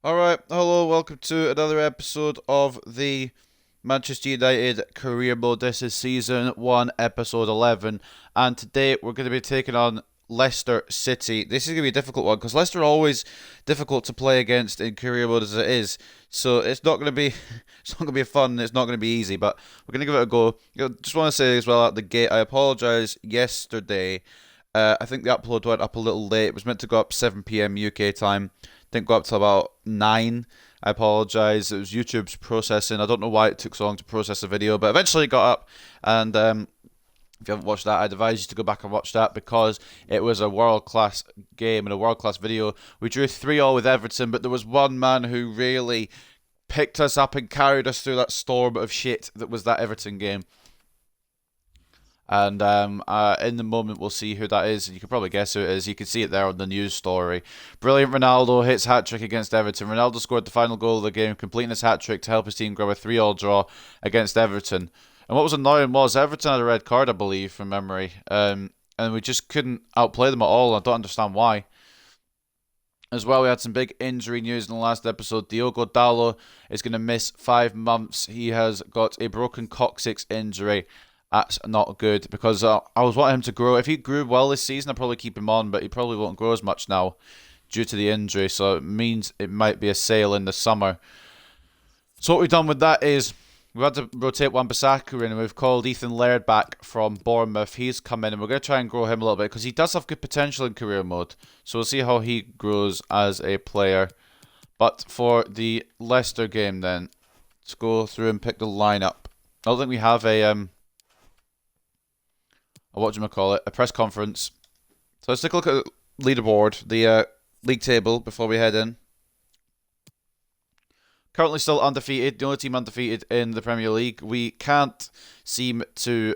Alright, hello, welcome to another episode of the Manchester United Career Mode. This is Season 1, Episode 11, and today we're going to be taking on Leicester City. This is going to be a difficult one, because Leicester are always difficult to play against in Career Mode as it is, so it's not going to be it's not going to be fun, it's not going to be easy, but we're going to give it a go. Just want to say as well at the gate, I apologise yesterday. I think the upload went up a little late. It was meant to go up 7 p.m. UK time. Didn't go up till about 9. I apologise. It was YouTube's processing. I don't know why it took so long to process the video, but eventually it got up. And if you haven't watched that, I'd advise you to go back and watch that because it was a world-class game and a world-class video. We drew 3-all with Everton, but there was one man who really picked us up and carried us through that storm of shit that was that Everton game. And in the moment, we'll see who that is. You can probably guess who it is. You can see it there on the news story. Brilliant Ronaldo hits hat-trick against Everton. Ronaldo scored the final goal of the game, completing his hat-trick to help his team grab a 3-all draw against Everton. And what was annoying was Everton had a red card, I believe, from memory. And we just couldn't outplay them at all. I don't understand why. As well, we had some big injury news in the last episode. Diogo Dalot is going to miss 5 months. He has got a broken coccyx injury. That's not good because I was wanting him to grow. If he grew well this season, I'd probably keep him on, but he probably won't grow as much now due to the injury. So it means it might be a sale in the summer. So what we've done with that is we've had to rotate Wan-Bissaka in, and we've called Ethan Laird back from Bournemouth. He's come in, and we're going to try and grow him a little bit because he does have good potential in career mode. So we'll see how he grows as a player. But for the Leicester game then, let's go through and pick the lineup. I don't think we have a a press conference. So let's take a look at the leaderboard, the league table before we head in. Currently still undefeated, the only team undefeated in the Premier League. We can't seem to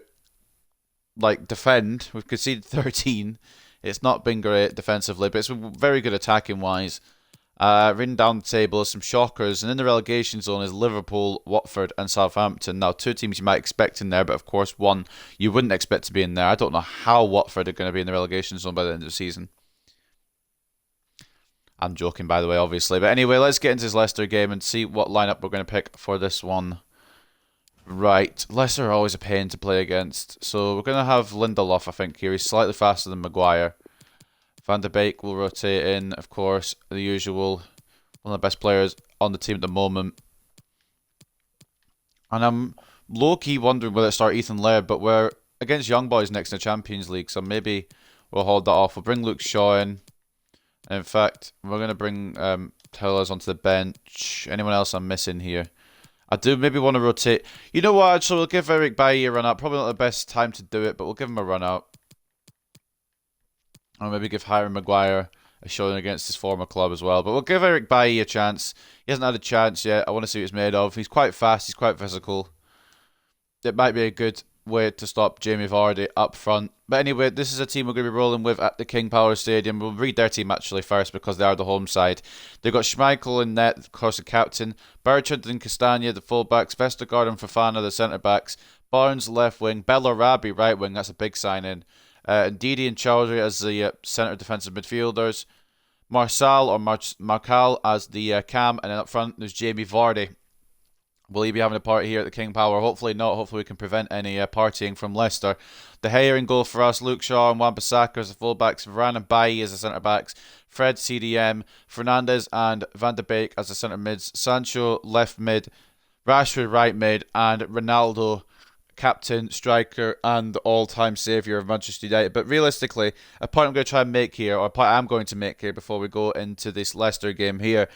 defend. We've conceded 13. It's not been great defensively, but it's been very good attacking wise. Written down the table are some shockers, and in the relegation zone is Liverpool, Watford, and Southampton. Now, 2 teams you might expect in there, but of course, 1 you wouldn't expect to be in there. I don't know how Watford are going to be in the relegation zone by the end of the season. I'm joking, by the way, obviously. But anyway, let's get into this Leicester game and see what lineup we're going to pick for this one. Right, Leicester are always a pain to play against. So we're going to have Lindelof, I think, here. He's slightly faster than Maguire. Van der Beek will rotate in, of course, the usual, one of the best players on the team at the moment. And I'm low-key wondering whether to start Ethan Laird, but we're against young boys next in the Champions League, so maybe we'll hold that off. We'll bring Luke Shaw in. And in fact, we're going to bring Tellers onto the bench. Anyone else I'm missing here? I do maybe want to rotate. You know what, actually, we'll give Eric Bailly a run out. Probably not the best time to do it, but we'll give him a run out. Or maybe give Harry Maguire a showing against his former club as well. But we'll give Eric Bailly a chance. He hasn't had a chance yet. I want to see what he's made of. He's quite fast. He's quite physical. It might be a good way to stop Jamie Vardy up front. But anyway, this is a team we're going to be rolling with at the King Power Stadium. We'll read their team actually first because they are the home side. They've got Schmeichel in net, of course, the captain. Bertrand and Castagna, the fullbacks. Vestergaard and Fofana, the centre-backs. Barnes, left wing. Bellarabi, right wing. That's a big sign-in. Ndidi and Chowdhury as the centre defensive midfielders. Marçal or Marcal as the cam. And then up front, there's Jamie Vardy. Will he be having a party here at the King Power? Hopefully not. Hopefully we can prevent any partying from Leicester. De Gea in goal for us. Luke Shaw and Wan-Bissaka as the fullbacks. Varane and Bailly as the centre-backs. Fred CDM. Fernandes and Van der Beek as the centre-mids. Sancho left mid. Rashford right mid. And Ronaldo captain, striker, and all-time saviour of Manchester United. But realistically, a point I'm going to try and make here, or a point I'm going to make here before we go into this Leicester game here,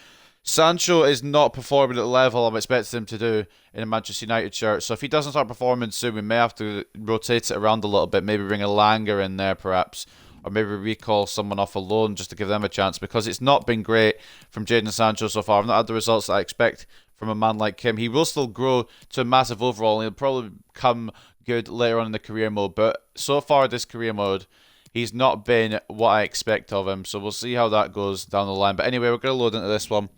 Sancho is not performing at the level I'm expecting him to do in a Manchester United shirt. So if he doesn't start performing soon, we may have to rotate it around a little bit. Maybe bring a Langer in there, perhaps. Or maybe recall someone off a loan just to give them a chance. Because it's not been great from Jadon Sancho so far. I've not had the results that I expect from a man like him. He will still grow to a massive overall. And he'll probably become good later on in the career mode. But so far, this career mode, he's not been what I expect of him. So we'll see how that goes down the line. But anyway, we're going to load into this one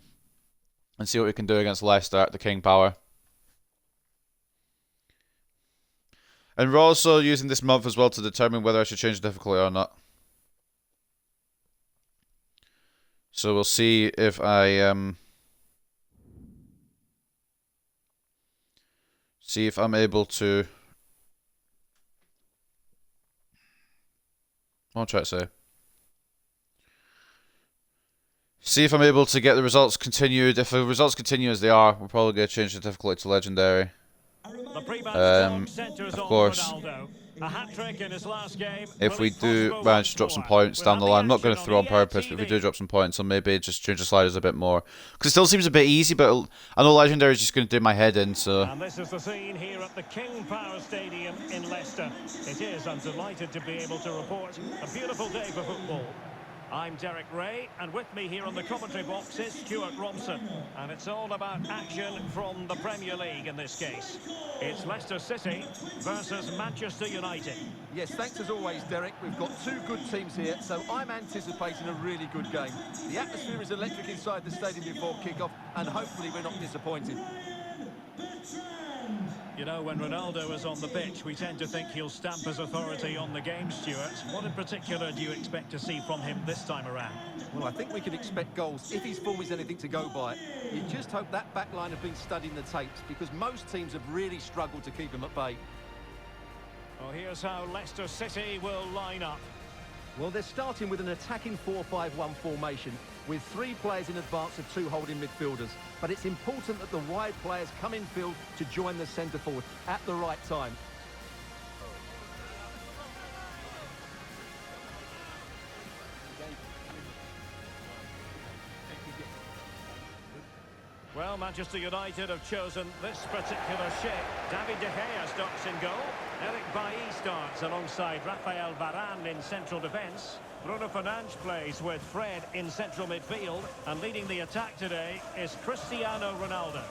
and see what we can do against Leicester at the King Power. And we're also using this month as well to determine whether I should change the difficulty or not. So we'll see if I See if I'm able to... I'll try to say. See if I'm able to get the results continued. If the results continue as they are, we're probably going to change the difficulty to Legendary. Of course, if we do manage to drop some points down the line, I'm not going to throw on purpose, but if we do drop some points, I'll maybe just change the sliders a bit more. Because it still seems a bit easy, but I know Legendary is just going to do my head in, so... And this is the scene here at the King Power Stadium in Leicester. It is, I'm delighted to be able to report a beautiful day for football. I'm Derek Ray, and with me here on the commentary box is Stuart Robson. And it's all about action from the Premier League in this case. It's Leicester City versus Manchester United. Yes, thanks as always, Derek. We've got two good teams here, so I'm anticipating a really good game. The atmosphere is electric inside the stadium before kick-off, and hopefully we're not disappointed. You know, when Ronaldo is on the pitch, we tend to think he'll stamp his authority on the game, Stuart. What in particular do you expect to see from him this time around? Well, I think we can expect goals if his form is anything to go by. You just hope that back line have been studying the tapes, because most teams have really struggled to keep him at bay. Well, here's how Leicester City will line up. Well, they're starting with an attacking 4-5-1 formation with 3 players in advance of 2 holding midfielders. But it's important that the wide players come in field to join the centre forward at the right time. Well, Manchester United have chosen this particular shape. David De Gea starts in goal. Eric Bailly starts alongside Rafael Varane in central defence. Bruno Fernandes plays with Fred in central midfield. And leading the attack today is Cristiano Ronaldo.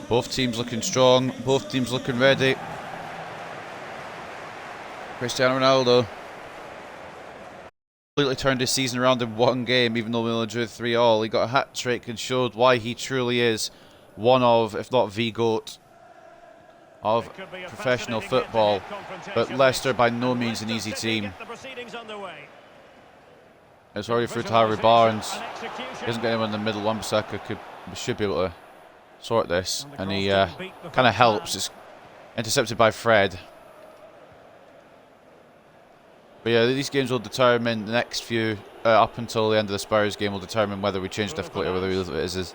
Both teams looking strong. Both teams looking ready. Cristiano Ronaldo completely turned his season around in one game, even though we only drew 3-3. He got a hat-trick and showed why he truly is one of, if not the GOAT of professional football. But Leicester by no means an easy team. It's already through to Harvey Barnes. He doesn't get anyone in the middle. Wan-Bissaka should be able to sort this, and he kind of helps. It's intercepted by Fred. But yeah, these games will determine the next few, up until the end of the Spurs game, will determine whether we change difficulty or whether we leave it as is.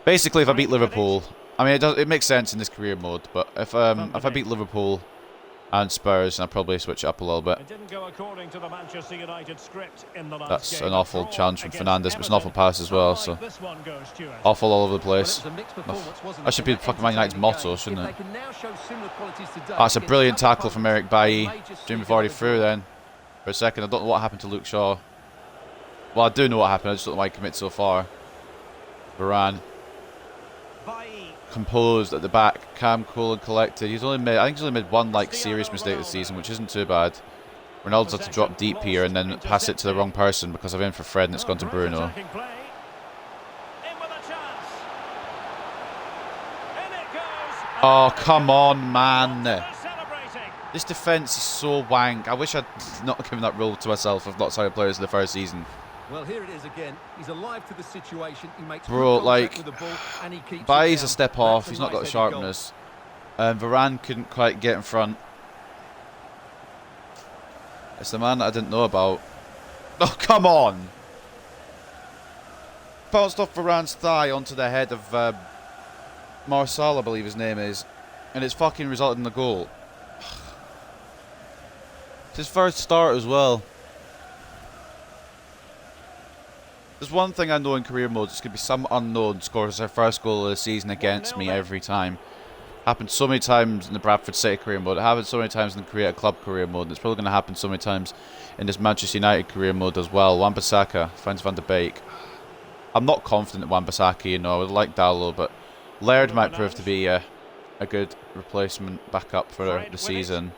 Basically, if I beat Liverpool, I mean, it makes sense in this career mode, but if I beat Liverpool and Spurs, then I'll probably switch it up a little bit. It didn't go according to the Manchester United script in the last That's game. an awful challenge from Fernandes, but it's an awful pass as well, so awful all over the place. That should be fucking Man United's motto, shouldn't it? That's a brilliant tackle from Eric Bailly. Jimmy's already through then. For a second, I don't know what happened to Luke Shaw. Well, I do know what happened, I just don't know why he committed so far. Varane. Composed at the back, calm, cool and collected. I think he's only made one serious mistake this season, which isn't too bad. Ronaldo's had to drop deep here and then pass it to the wrong person because I've aimed for Fred and it's gone to Bruno. Oh, come on, man. This defence is so wank. I wish I'd not given that role to myself of not signing players in the first season. Well, here it is again. He's alive to the situation. He makes Bro, like, with the ball and he keeps Bailly's a step off. He's not got the sharpness. Varane couldn't quite get in front. It's the man that I didn't know about. Oh, come on! Bounced off Varane's thigh onto the head of Marcel, I believe his name is. And it's fucking resulted in the goal. It's his first start as well. There's one thing I know in career mode, it's going to be some unknown scores their first goal of the season against me every time. Happened so many times in the Bradford City career mode, it happened so many times in the Create a Club career mode, and it's probably going to happen so many times in this Manchester United career mode as well. Wan-Bissaka finds Van de Beek. I'm not confident in Wan-Bissaka, you know, I would like Dallo, but Laird might prove to be a good replacement backup for the season.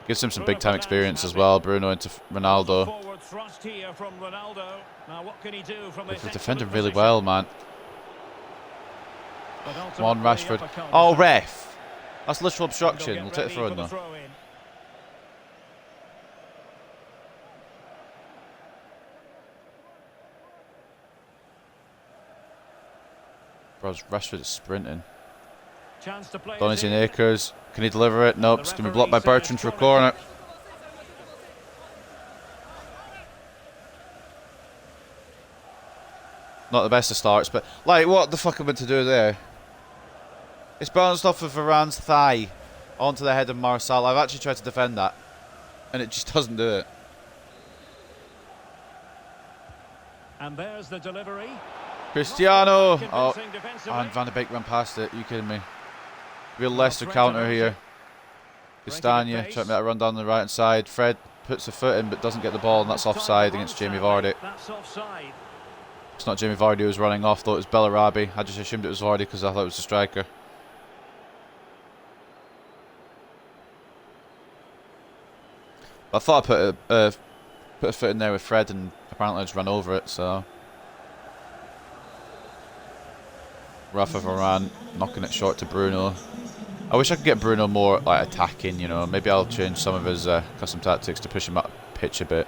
Gives him some big time experience as well. Bruno into Ronaldo. They're defending really well, man. Come on, Rashford. Oh, ref! That's literal obstruction. We'll take the throw in though. Rashford is sprinting. Chance to play Donny's it in in. acres. Can he deliver it? Nope. The It's going to be blocked by referee Bertrand says for a corner. Not the best of starts, but like, what the fuck am I meant to do there? It's bounced off of Varane's thigh onto the head of Marcel. I've actually tried to defend that, and it just doesn't do it. And there's the delivery. Cristiano! Not Oh, convincing defensively. and Van de Beek ran past it. Are you kidding me? Real Well, Leicester threat counter around here. it. Castagna trying to make a run down the right hand side. Fred puts a foot in but doesn't get the ball, and that's offside against Jamie Vardy. That's offside. It's not Jamie Vardy who was running off, thought it was Bellarabi. I just assumed it was Vardy because I thought it was the striker. I thought I put a foot in there with Fred, and apparently I just ran over it, so. Rafa Varane knocking it short to Bruno. I wish I could get Bruno more like attacking, you know. Maybe I'll change some of his custom tactics to push him up pitch a bit.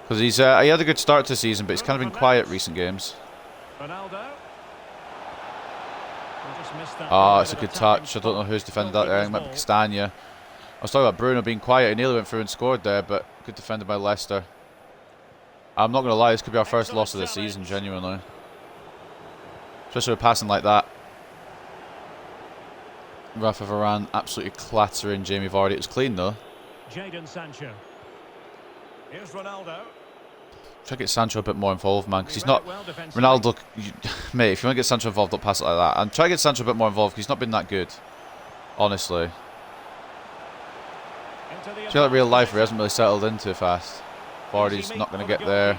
Because he had a good start to the season, but he's kind of been quiet recent games. Ronaldo. Ah, it's a good touch. I don't know who's defended that there. It might be Castagna. I was talking about Bruno being quiet. He nearly went through and scored there, but good defended by Leicester. I'm not going to lie, this could be our first loss of the season, genuinely. Especially with passing like that. Rafa Varane absolutely clattering Jamie Vardy. It was clean though. Jadon Sancho. Here's Ronaldo. Try to get Sancho a bit more involved, man, because he's not. Ronaldo, mate, if you want to get Sancho involved, don't pass it like that. And try to get Sancho a bit more involved because he's not been that good, honestly. I feel like real life he hasn't really settled in too fast. Vardy's not going to get there.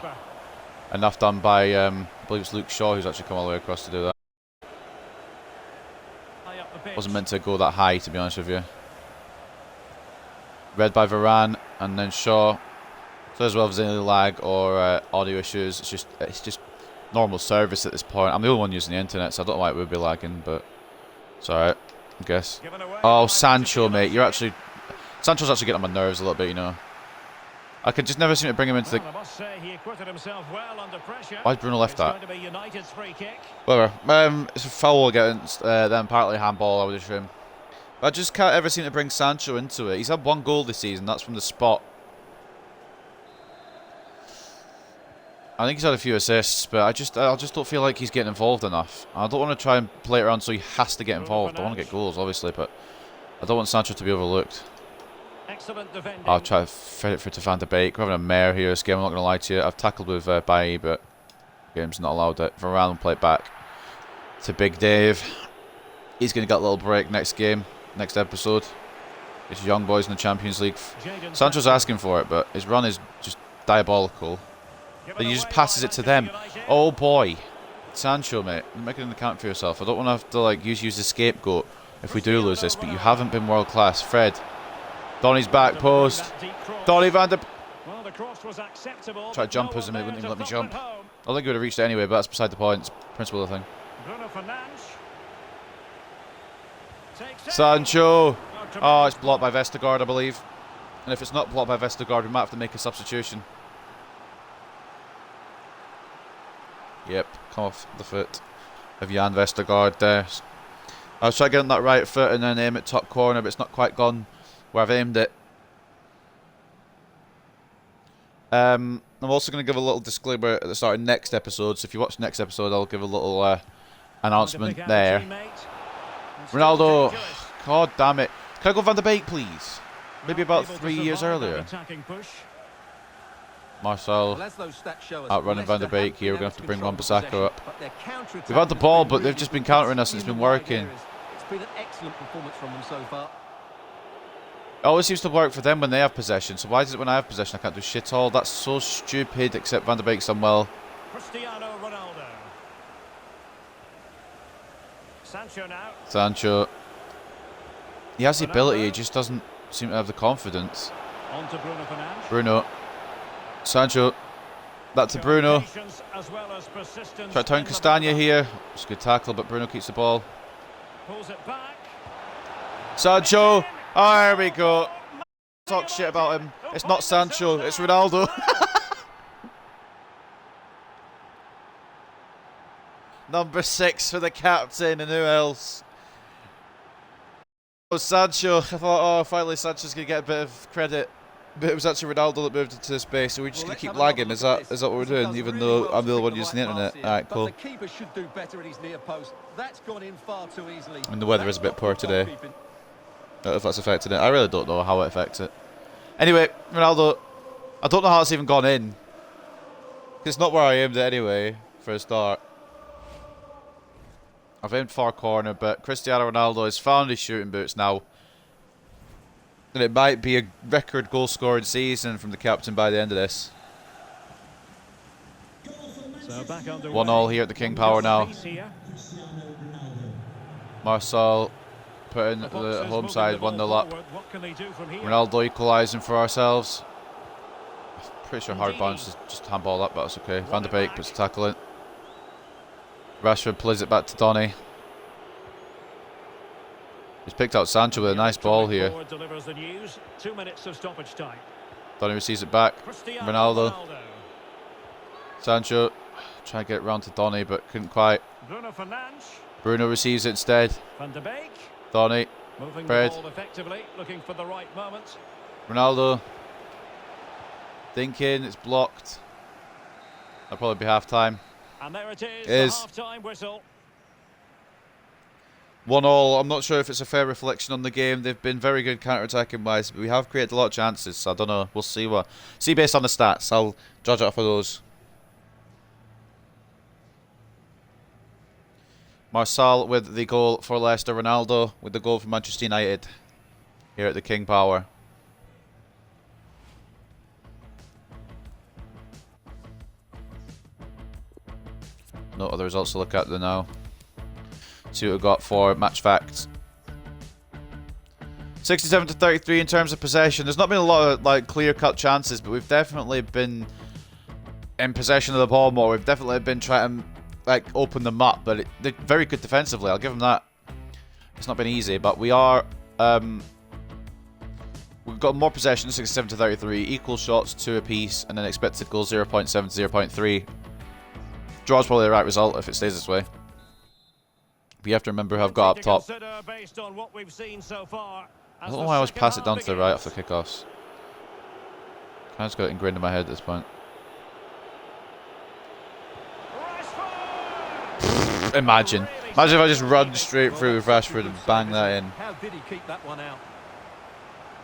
Enough done by, I believe it's Luke Shaw who's actually come all the way across to do that. Wasn't meant to go that high, to be honest with you. Read by Varane and then Shaw. So as well as any lag or audio issues, it's just normal service at this point. I'm the only one using the internet, so I don't know why it would be lagging, but it's alright, I guess. Oh, Sancho, mate, Sancho's actually getting on my nerves a little bit, you know. I could just never seem to bring him into the. Why's Bruno left that? Whatever. It's a foul against them, partly handball, I would assume. But I just can't ever seem to bring Sancho into it. He's had one goal this season, that's from the spot. I think he's had a few assists, but I just don't feel like he's getting involved enough. I don't want to try and play it around so he has to get involved. I want to get goals, obviously, but I don't want Sancho to be overlooked. I'll try to feed it through to Van de Beek. We're having a mare here this game, I'm not going to lie to you. I've tackled with Bailly, but the game's not allowed it. Varane will play it back to Big Dave. He's going to get a little break next game, next episode. It's young boys in the Champions League. Sancho's asking for it, but his run is just diabolical. But he just passes it to them. Oh boy. Sancho, mate, you're making an account for yourself. I don't want to have to like use the scapegoat if we do lose this, but you haven't been world class. Fred. Donny's back post. Donny Van de... Try to jump us and he wouldn't even let me jump. I think he would have reached it anyway, but that's beside the point. It's the principle of the thing. Sancho. Oh, it's blocked by Vestergaard, I believe. And if it's not blocked by Vestergaard, we might have to make a substitution. Yep, come off the foot of Jan Vestergaard there. I was trying to get on that right foot and then aim at top corner, but it's not quite gone where I've aimed it. I'm also going to give a little disclaimer at the start of next episode, so if you watch next episode I'll give a little announcement there. Ronaldo, god damn it. Can I go Van de Beek please? Maybe about 3 years earlier. Marcel outrunning Van de Beek here. We're going to have to bring Wan-Bissaka up. We've had the ball, but they've just been countering us and it's been working. It's been an excellent performance from them so far. It always seems to work for them when they have possession, so why is it when I have possession I can't do shit all? That's so stupid, except Van de Beek's done well. Cristiano Ronaldo. Sancho now. Sancho. He has the ability, he just doesn't seem to have the confidence. On to Bruno Fernandes. Bruno. Sancho. That to Bruno. Try to turn Castagna here. It's a good tackle, but Bruno keeps the ball. Pulls it back. Sancho. Oh, there we go. Talk shit about him. It's not Sancho, it's Ronaldo. Number 6 for the captain, and who else? Oh, Sancho. I thought, oh, finally Sancho's going to get a bit of credit. But it was actually Ronaldo that moved into space, so we're just going to keep lagging. Is that what we're doing, even though I'm the only one using the internet? Alright, cool. The keeper should do better at his near post. That's gone in far too easily. And the weather is a bit poor today. I don't know if that's affecting it. I really don't know how it affects it. Anyway, Ronaldo. I don't know how it's even gone in. It's not where I aimed it anyway, for a start. I've aimed far corner, but Cristiano Ronaldo has found his shooting boots now. And it might be a record goal scoring season from the captain by the end of this. So back underway. 1-1 here at the King Power now. Marcel putting the home side 1-0 up. Ronaldo equalising for ourselves. Pretty sure hard bounce just handball up, but that's okay. Van de Beek puts a tackle in. Rashford plays it back to Donny. He's picked out Sancho with a nice ball here. Donny receives it back. Ronaldo. Sancho trying to get it round to Donny, but couldn't quite. Bruno receives it instead. Donny. Fred. Ronaldo. Thinking, it's blocked. That'll probably be half time. And there it is, the half-time whistle. 1-1. I'm not sure if it's a fair reflection on the game. They've been very good counter-attacking wise, but we have created a lot of chances. So I don't know. We'll see based on the stats. I'll judge it off of those. Marcel with the goal for Leicester. Ronaldo with the goal for Manchester United here at the King Power. No other results to look at there now. See what we've got for match facts. 67-33 in terms of possession. There's not been a lot of clear-cut chances, but we've definitely been in possession of the ball more. We've definitely been trying to open them up, but they're very good defensively. I'll give them that. It's not been easy, but we are. We've got more possession, 67-33, equal shots, 2 apiece, and then expected goal 0.7 to 0.3. Draw's probably the right result if it stays this way. But you have to remember who I've got up top. I don't know why I always pass it down to the right off the kickoffs. I just got it ingrained in my head at this point. Imagine if I just run straight through with Rashford and bang that in. How did he keep that one out?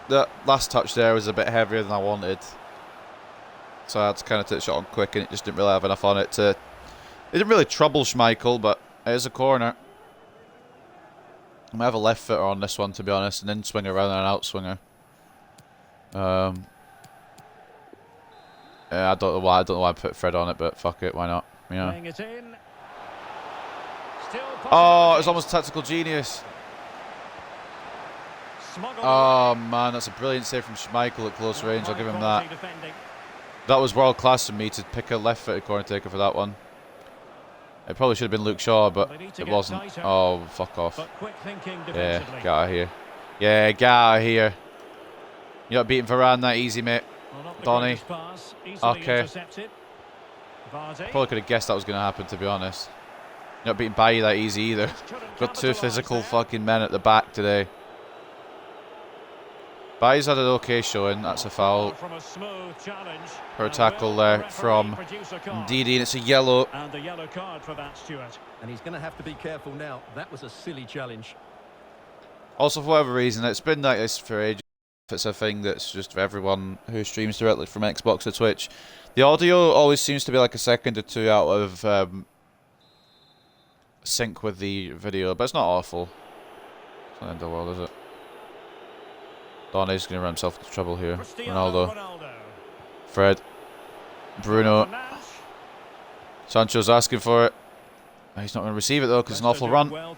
That last touch there was a bit heavier than I wanted. So I had to kind of take the shot on quick and it just didn't really have enough on it to... It didn't really trouble Schmeichel, but it is a corner. I might have a left footer on this one, to be honest, an in-swinger rather than an out-swinger. Yeah, I don't know why I put Fred on it, but fuck it, why not? You know. Oh, it was almost tactical genius. Oh man, that's a brilliant save from Schmeichel at close range. I'll give him that. That was world class for me to pick a left-footed corner taker for that one. It probably should have been Luke Shaw, but it wasn't. Oh, fuck off. Yeah, get out of here. Yeah, get out of here. You're not beating Varane that easy, mate. Donny. Okay. Probably could have guessed that was going to happen, to be honest. You're not beating Bailly that easy either. Got 2 physical fucking men at the back today. Bailly's had an okay showing. That's a foul. For a tackle there from Ndidi, and it's a yellow. And a yellow card for that, Stuart. And he's going to have to be careful now. That was a silly challenge. Also, for whatever reason, it's been like this for ages. It's a thing that's just for everyone who streams directly from Xbox or Twitch. The audio always seems to be like a second or two out of sync with the video, but it's not awful. It's not the end of the world, is it? Donny's going to run himself into trouble here. Ronaldo. Fred. Bruno. Sancho's asking for it. He's not going to receive it though because it's an awful run. Probably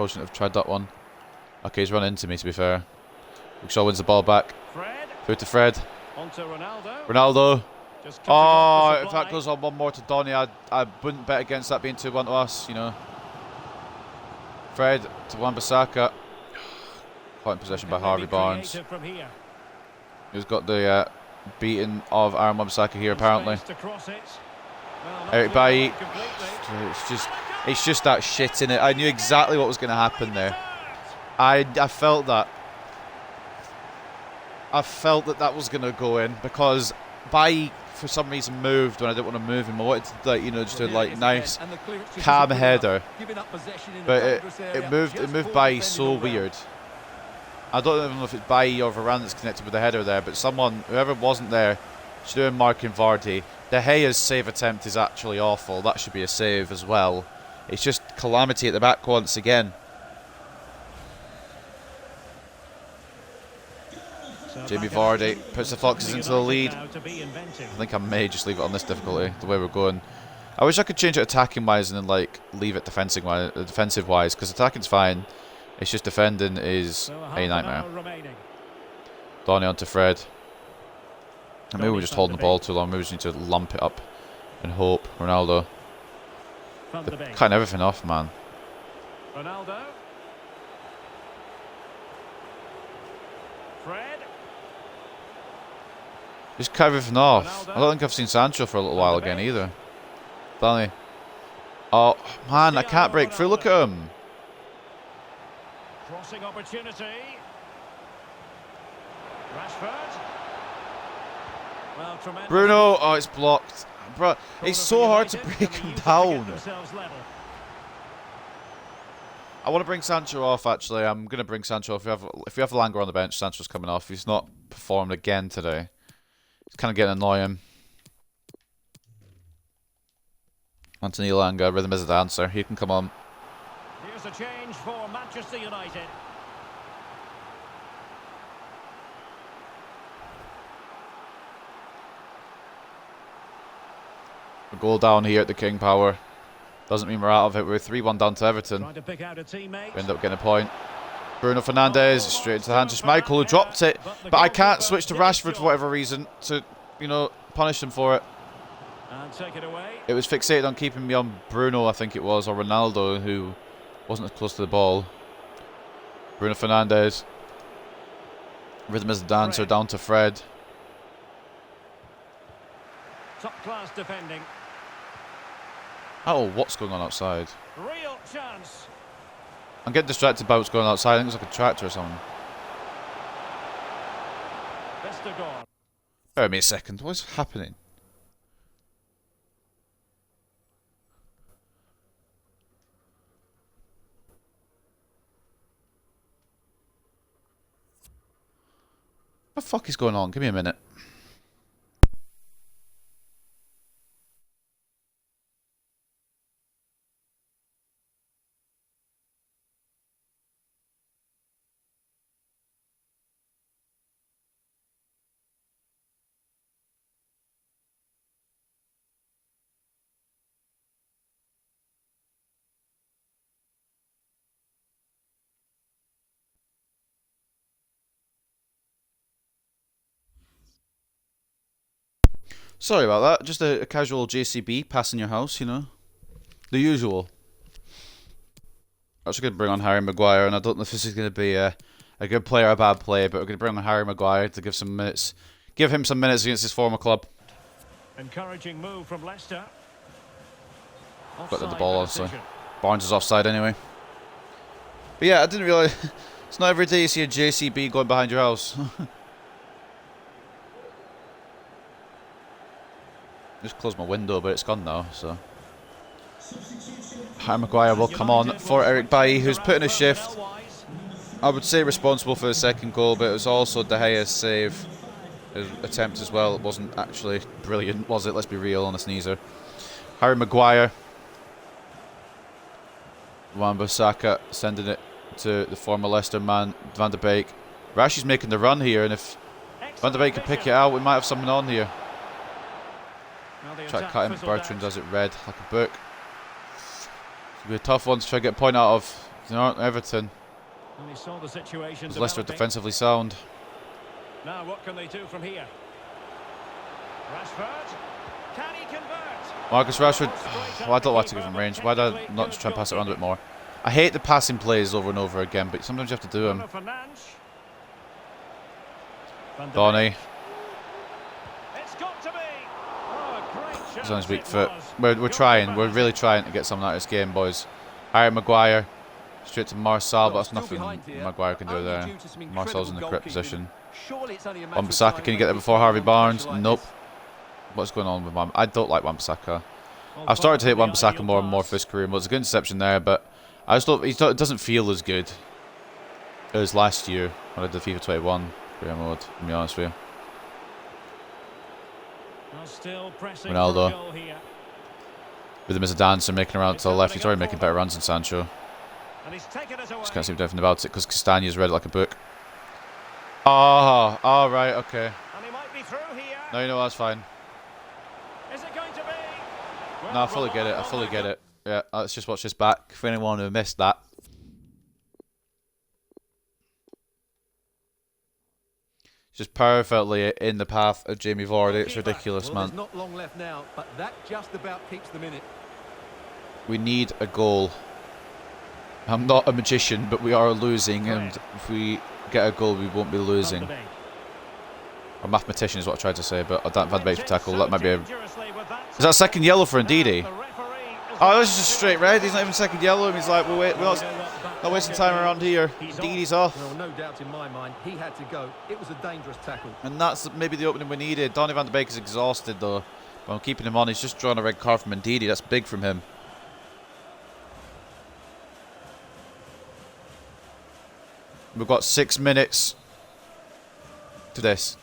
shouldn't have tried that one. Okay, he's run into me to be fair. Luke Shaw wins the ball back. Through to Fred. Ronaldo. Oh, if that goes on one more to Donny, I wouldn't bet against that being 2-1 to us, you know. Fred to Wan-Bissaka. Caught in possession by Harvey Barnes. Who's got the beating of Aaron Wan-Bissaka here apparently. Well, not Eric cleared Bailly. away completely. It's just that shit in it. I knew exactly what was going to happen there. I felt that. I felt that was going to go in because Bailly for some reason moved when I didn't want to move him. I wanted to, like, you know, just do like nice, calm header, but it moved Bailly so weird. I don't even know if it's Bailly or Varane that's connected with the header there, but whoever wasn't there, should do marking Vardy. De Gea's save attempt is actually awful. That should be a save as well. It's just calamity at the back once again. Jamie Vardy puts the Foxes into the lead. I think I may just leave it on this difficulty, the way we're going. I wish I could change it attacking wise and then like leave it defensive wise, because attacking's fine. It's just defending is a nightmare. Donny onto Fred. Maybe we're just holding the ball too long. Maybe we just need to lump it up and hope. Ronaldo. Cutting everything off, man. Ronaldo. Fred. Just cut everything off. I don't think I've seen Sancho for a little while again either. Donny. Oh, man, I can't break through. Look at him. Crossing opportunity. Rashford. Well, Bruno, oh, it's blocked. Bro, it's so hard to break him down. I want to bring Sancho off, actually. I'm going to bring Sancho off. If we have Langer on the bench, Sancho's coming off. He's not performed again today. It's kind of getting annoying. Anthony Langer, rhythm is a dancer. He can come on. Here's a change for Manchester United. A goal down here at the King Power. Doesn't mean we're out of it. We're 3-1 down to Everton. Trying to pick out a teammate. We end up getting a point. Bruno Fernandes straight into the hands of Schmeichel, who dropped it. But I can't switch to Rashford for whatever reason to, you know, punish him for it. And take it away. It was fixated on keeping me on Bruno, I think it was, or Ronaldo, who wasn't as close to the ball. Bruno Fernandes. Rhythm as a dancer, down to Fred. Top class defending. Oh, what's going on outside? Real chance. I'm getting distracted by what's going on outside. I think it's like a tractor or something. Leicester gone. Bear with me a second. What's happening? What the fuck is going on? Give me a minute. Sorry about that. Just a casual JCB passing your house, you know. The usual. I was going to bring on Harry Maguire, and I don't know if this is going to be a good play or a bad play, but we're going to bring on Harry Maguire to give him some minutes against his former club. Encouraging move from Leicester. Got the ball, obviously. Barnes is offside anyway. But yeah, I didn't realise. It's not every day you see a JCB going behind your house. Just closed my window, but it's gone now, so. Harry Maguire will come on for Eric Bailly, who's put in a shift. I would say responsible for the second goal, but it was also De Gea's save attempt as well. It wasn't actually brilliant, was it? Let's be real on a sneezer. Harry Maguire. Wan-Bissaka sending it to the former Leicester man, Van der Beek. Rashi's making the run here, and if Van der Beek can pick it out, we might have something on here. Try to cut him. Bertrand does it red like a book. It's going to be a tough one to try to get a point out of. You know, Everton. Because Leicester defensively sound. Now what can they do from here? Rashford. Can he convert? Marcus Rashford. Oh, I don't like to give him range. Why do I not just try and pass it around a bit more? I hate the passing plays over and over again, but sometimes you have to do them. Donny. He's on his weak foot. We're trying. We're really trying to get something out of this game, boys. Harry Maguire. Straight to Marcel, but that's nothing Maguire can do there. Marcel's in the correct position. Wan-Bissaka, can you get there before Harvey Barnes? Nope. What's going on with Wan? I don't like Wan-Bissaka. I've started to hate Wan-Bissaka more and more for his career. Well, it's a good interception there, but I just don't. It doesn't feel as good as last year when I did FIFA 21 career mode. To be honest with you. Ronaldo. With him as a dancer, making around to the left. He's already making better runs than Sancho. Just can't seem to do anything about it because Castaña's read it like a book. Oh, right, okay. No, you know, that's fine. No, I fully get it. I fully get it. Yeah, let's just watch this back for anyone who missed that. Just perfectly in the path of Jamie Vardy. It's ridiculous, man. There's not long left now, but that just about keeps them in it. We need a goal. I'm not a magician, but we are losing, and if we get a goal, we won't be losing. A mathematician is what I tried to say, but I don't Van de Beek's tackle. That might be a... Is that a second yellow for Ndidi? Oh, that's just a straight red. He's not even second yellow. And he's like, we're not wasting time around here. Ndidi's off. Well, no doubt in my mind, he had to go. It was a dangerous tackle. And that's maybe the opening we needed. Donny Van de Beek is exhausted, though. But I'm keeping him on. He's just drawing a red card from Ndidi. That's big from him. We've got 6 minutes to this.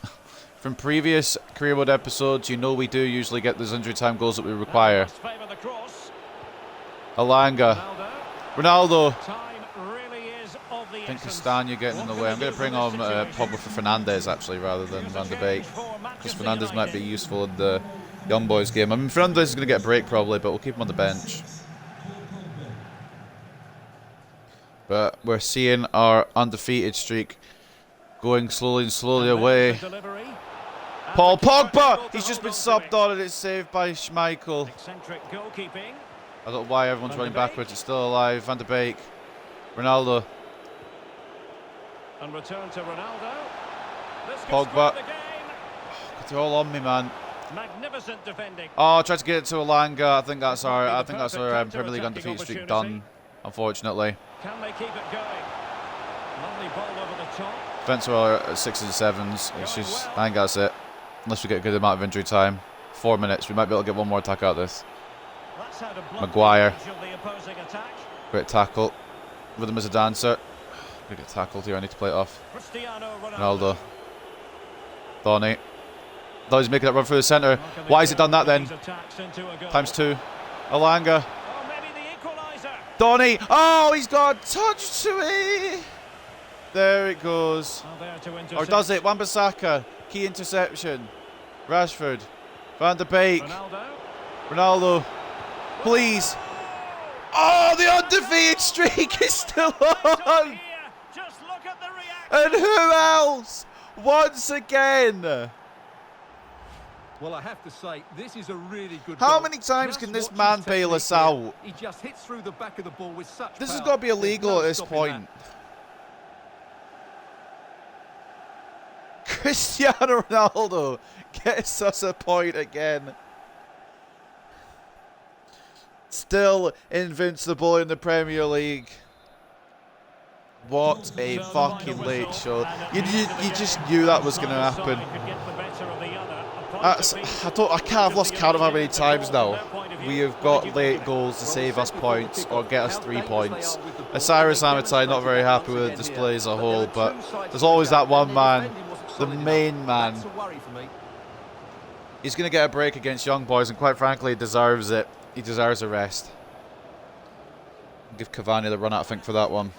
From previous career mode episodes, you know we do usually get those injury time goals that we require. Alanga. Ronaldo. I think Castaña getting in the way. I'm going to bring on Pogba for Fernandes, actually, rather than Van de Beek. Because Fernandes might be useful in the Young Boys game. I mean, Fernandes is going to get a break, probably, but we'll keep him on the bench. But we're seeing our undefeated streak going slowly and slowly away. Paul Pogba! He's just been subbed on and it's saved by Schmeichel. I don't know why everyone's running backwards. It's still alive. Van de Beek. Ronaldo. And return to Ronaldo. Pogba. They're all on me, man. Magnificent defending. Oh, I tried to get it to Alanga. I think that's our Premier League undefeated streak done, unfortunately. Can they keep it going? Lovely ball over the top. Defense are at 6s and 7s. It's just, I think that's it. Unless we get a good amount of injury time. 4 minutes. We might be able to get one more attack out of this. Maguire. Great tackle. With him as a dancer. I'm going to get tackled here. I need to play it off. Ronaldo. Donny. Thought he's making that run through the centre. Why has he done that then? Times 2. Alanga. Donny. Oh, he's got a touch to it. There it goes. Or does it? Wan-Bissaka. Key interception. Rashford. Van de Beek. Ronaldo. Please. Oh, the undefeated streak is still on. And who else? Once again. Well, I have to say, this is a really good How goal. many times Just can this watch man his bail technique us out? here. He just hits through the back of the ball with such This has power. got to be There's illegal no at this stopping point. that. Cristiano Ronaldo gets us a point again. Still invincible in the Premier League. What a fucking late show. You just knew that was going to happen. I can't have lost count of how many times now we have got late goals to save us points or get us 3 points. Cyrus Amatai not very happy with the display as a whole, but there's always that one man, the main man. He's going to get a break against Young Boys, and quite frankly, he deserves it. He deserves a rest. Give Cavani the run out, I think, for that one.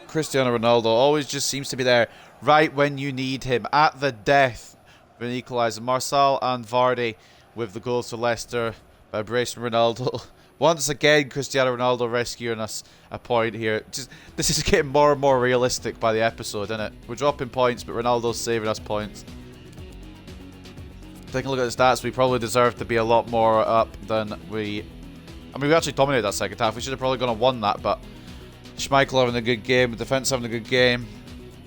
Cristiano Ronaldo always just seems to be there right when you need him, at the death of an equaliser. Marcel and Vardy with the goals to Leicester by Brace and Ronaldo. Once again, Cristiano Ronaldo rescuing us a point here. This is getting more and more realistic by the episode, isn't it? We're dropping points, but Ronaldo's saving us points. Taking a look at the stats, we probably deserve to be a lot more up than we... I mean, we actually dominated that second half. We should have probably gone and won that, but Schmeichel having a good game, the defence having a good game.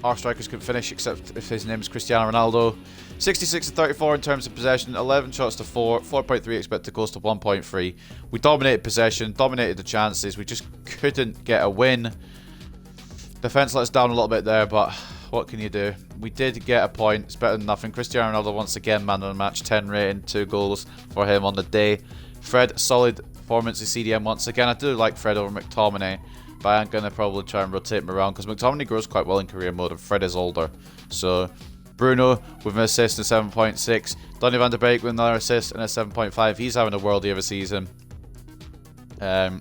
our strikers couldn't finish, except if his name is Cristiano Ronaldo. 66-34 in terms of possession, 11 shots to 4, 4.3 expected goals to 1.3. We dominated possession, dominated the chances, we just couldn't get a win. Defence let us down a little bit there, but what can you do? We did get a point, it's better than nothing. Cristiano Ronaldo once again man of the match, 10 rating, 2 goals for him on the day. Fred, solid performance in CDM once again. I do like Fred over McTominay, but I am going to probably try and rotate him around because McTominay grows quite well in career mode and Fred is older. So Bruno with an assist and 7.6. Donny van de Beek with another assist and a 7.5. He's having a worldie of a season. No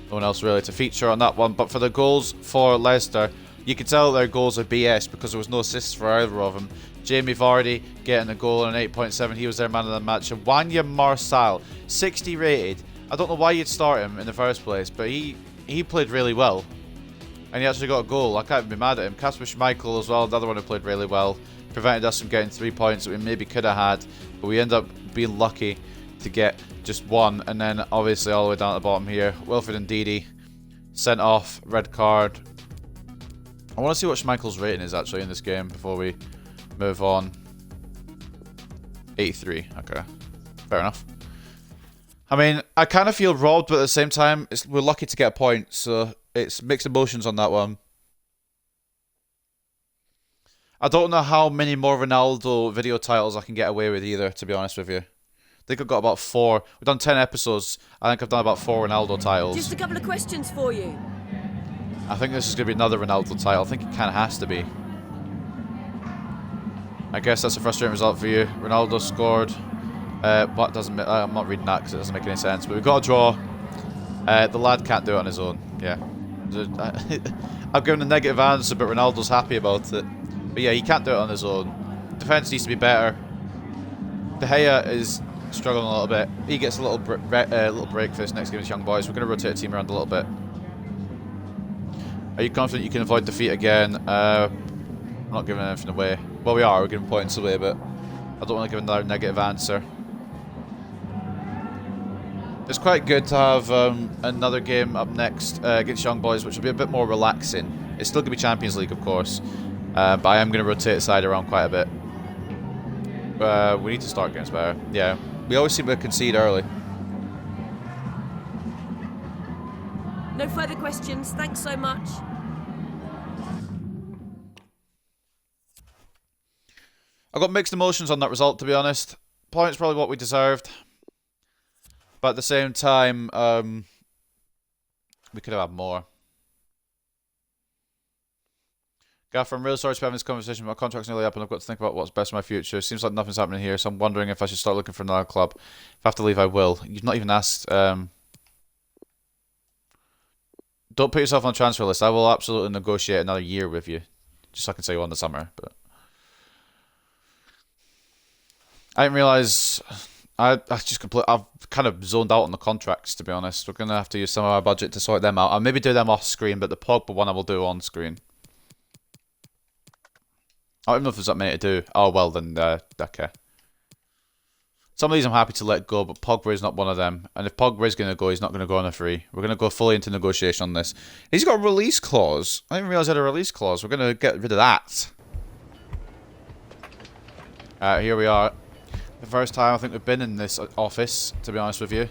one else really to feature on that one. But for the goals for Leicester, you can tell their goals are BS because there was no assists for either of them. Jamie Vardy getting a goal and an 8.7. He was their man of the match. And Wanya Marsal, 60 rated. I don't know why you'd start him in the first place, but he played really well. And he actually got a goal. I can't even be mad at him. Kasper Schmeichel as well, the other one who played really well. Prevented us from getting 3 points that we maybe could have had. But we end up being lucky to get just one. And then obviously all the way down at the bottom here, Wilfred Ndidi sent off, red card. I want to see what Schmeichel's rating is actually in this game before we move on. 83, okay. Fair enough. I mean, I kind of feel robbed, but at the same time, we're lucky to get a point, so it's mixed emotions on that one. I don't know how many more Ronaldo video titles I can get away with either, to be honest with you. I think I've got about 4. We've done 10 episodes. I think I've done about 4 Ronaldo titles. Just a couple of questions for you. I think this is going to be another Ronaldo title. I think it kind of has to be. I guess that's a frustrating result for you. Ronaldo scored. What doesn't? I'm not reading that because it doesn't make any sense. But we've got a draw. The lad can't do it on his own. Yeah. I've given a negative answer, but Ronaldo's happy about it. But yeah, he can't do it on his own. Defense needs to be better. De Gea is struggling a little bit. He gets a little break for this next game with Young Boys. We're going to rotate the team around a little bit. Are you confident you can avoid defeat again? I'm not giving anything away. Well, we are. We're giving points away, but I don't want to give another negative answer. It's quite good to have another game up next against Young Boys, which will be a bit more relaxing. It's still going to be Champions League, of course, but I am going to rotate the side around quite a bit. We need to start games better. Yeah, we always seem to concede early. No further questions. Thanks so much. I got mixed emotions on that result, to be honest. Points probably what we deserved. But at the same time, we could have had more. Gaff, I'm really sorry to be having this conversation. My contract's nearly up and I've got to think about what's best for my future. Seems like nothing's happening here, so I'm wondering if I should start looking for another club. If I have to leave, I will. You've not even asked... Don't put yourself on the transfer list. I will absolutely negotiate another year with you. Just so I can say you on the summer. But I didn't realise... I've kind of zoned out on the contracts, to be honest. We're going to have to use some of our budget to sort them out. I'll maybe do them off screen, but the Pogba one I will do on screen. I don't know if there's that many to do. Oh, well, then, okay. Some of these I'm happy to let go, but Pogba is not one of them. And if Pogba is going to go, he's not going to go on a free. We're going to go fully into negotiation on this. He's got a release clause. I didn't realise he had a release clause. We're going to get rid of that. Here we are. The first time I think we've been in this office, to be honest with you.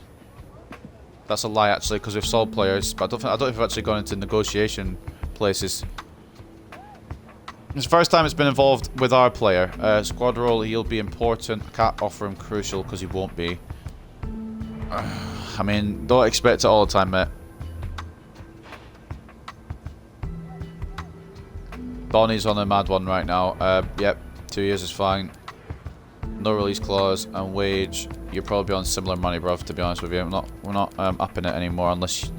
That's a lie, actually, because we've sold players. But I don't think we've actually gone into negotiation places. It's the first time it's been involved with our player. Squad role, he'll be important. I can't offer him crucial because he won't be. I mean, don't expect it all the time, mate. Donny's on a mad one right now. Yep, 2 years is fine. No release clause and wage. You're probably on similar money, bruv, to be honest with you. We're not upping it anymore unless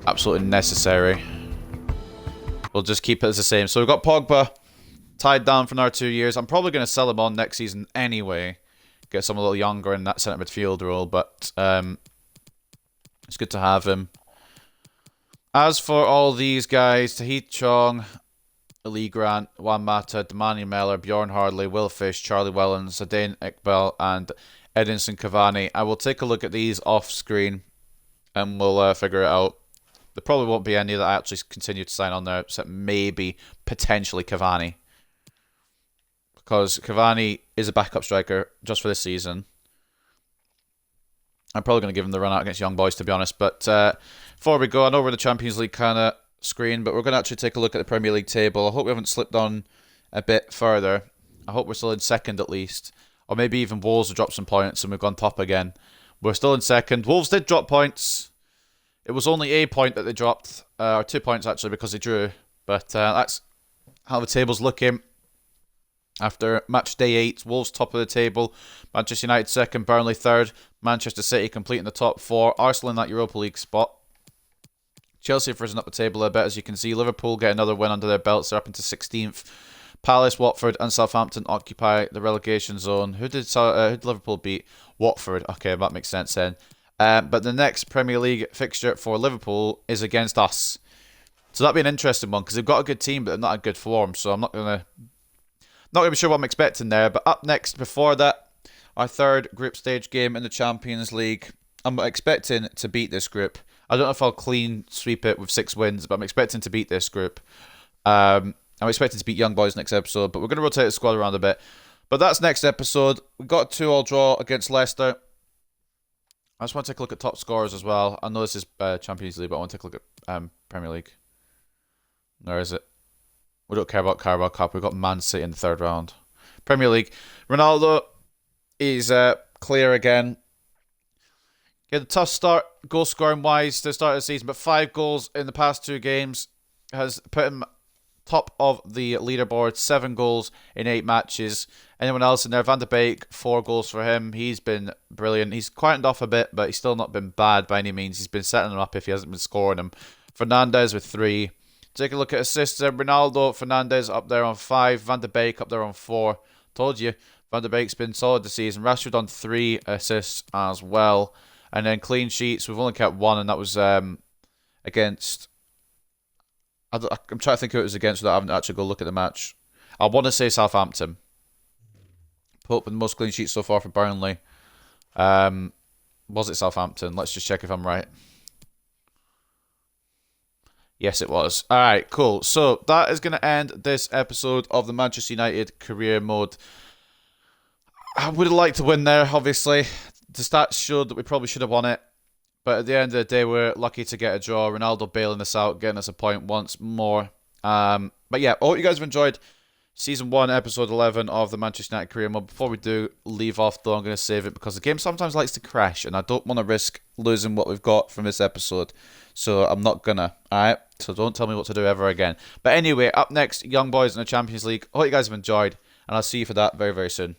absolutely necessary. We'll just keep it as the same. So we've got Pogba tied down for another 2 years. I'm probably going to sell him on next season anyway. Get someone a little younger in that centre midfield role, but it's good to have him. As for all these guys, Tahith Chong, Lee Grant, Juan Mata, Damani Meller, Bjorn Hardley, Will Fish, Charlie Wellens, Zidane Iqbal, and Edinson Cavani. I will take a look at these off screen and we'll figure it out. There probably won't be any that I actually continue to sign on there, except maybe potentially Cavani, because Cavani is a backup striker just for this season. I'm probably going to give him the run out against Young Boys, to be honest. But before we go, I know we're in the Champions League kind of screen, but we're going to actually take a look at the Premier League table. I hope we haven't slipped on a bit further. I hope we're still in second at least. Or maybe even Wolves have dropped some points and we've gone top again. We're still in second. Wolves did drop points. It was only a point that they dropped, or 2 points actually, because they drew. But that's how the table's looking. After match day 8, Wolves top of the table, Manchester United second, Burnley third, Manchester City completing the top 4, Arsenal in that Europa League spot. Chelsea have risen up the table a bit, as you can see. Liverpool get another win under their belts, they're up into 16th. Palace, Watford and Southampton occupy the relegation zone. Who did Liverpool beat? Watford. Okay, that makes sense then. But the next Premier League fixture for Liverpool is against us. So that'll be an interesting one, because they've got a good team, but they're not in good form. So I'm not going to be sure what I'm expecting there. But up next, before that, our third group stage game in the Champions League. I'm expecting to beat this group. I don't know if I'll clean sweep it with 6 wins, but I'm expecting to beat this group. I'm expecting to beat Young Boys next episode, but we're going to rotate the squad around a bit. But that's next episode. We got a 2-2 draw against Leicester. I just want to take a look at top scorers as well. I know this is Champions League, but I want to take a look at Premier League. Where is it? We don't care about Carabao Cup. We've got Man City in the 3rd round. Premier League. Ronaldo is clear again. He had a tough start, goal scoring wise, to the start of the season, but 5 goals in the past 2 games has put him top of the leaderboard. 7 goals in 8 matches. Anyone else in there? Van de Beek, 4 goals for him. He's been brilliant. He's quietened off a bit, but he's still not been bad by any means. He's been setting them up if he hasn't been scoring them. Fernandes with 3. Take a look at assists. Ronaldo, Fernandes up there on 5. Van de Beek up there on 4. Told you, Van de Beek's been solid this season. Rashford on 3 assists as well. And then clean sheets, we've only kept 1, and that was against... I'm trying to think who it was against without having to actually go look at the match. I want to say Southampton. Pope with the most clean sheets so far for Burnley. Was it Southampton? Let's just check if I'm right. Yes, it was. Alright, cool. So that is going to end this episode of the Manchester United career mode. I would have liked to win there, obviously. The stats showed that we probably should have won it. But at the end of the day, we're lucky to get a draw. Ronaldo bailing us out, getting us a point once more. But yeah, I hope you guys have enjoyed Season 1, Episode 11 of the Manchester United career mode. Before we do leave off, though, I'm going to save it because the game sometimes likes to crash, and I don't want to risk losing what we've got from this episode. So I'm not going to, alright? So don't tell me what to do ever again. But anyway, up next, Young Boys in the Champions League. I hope you guys have enjoyed, and I'll see you for that very, very soon.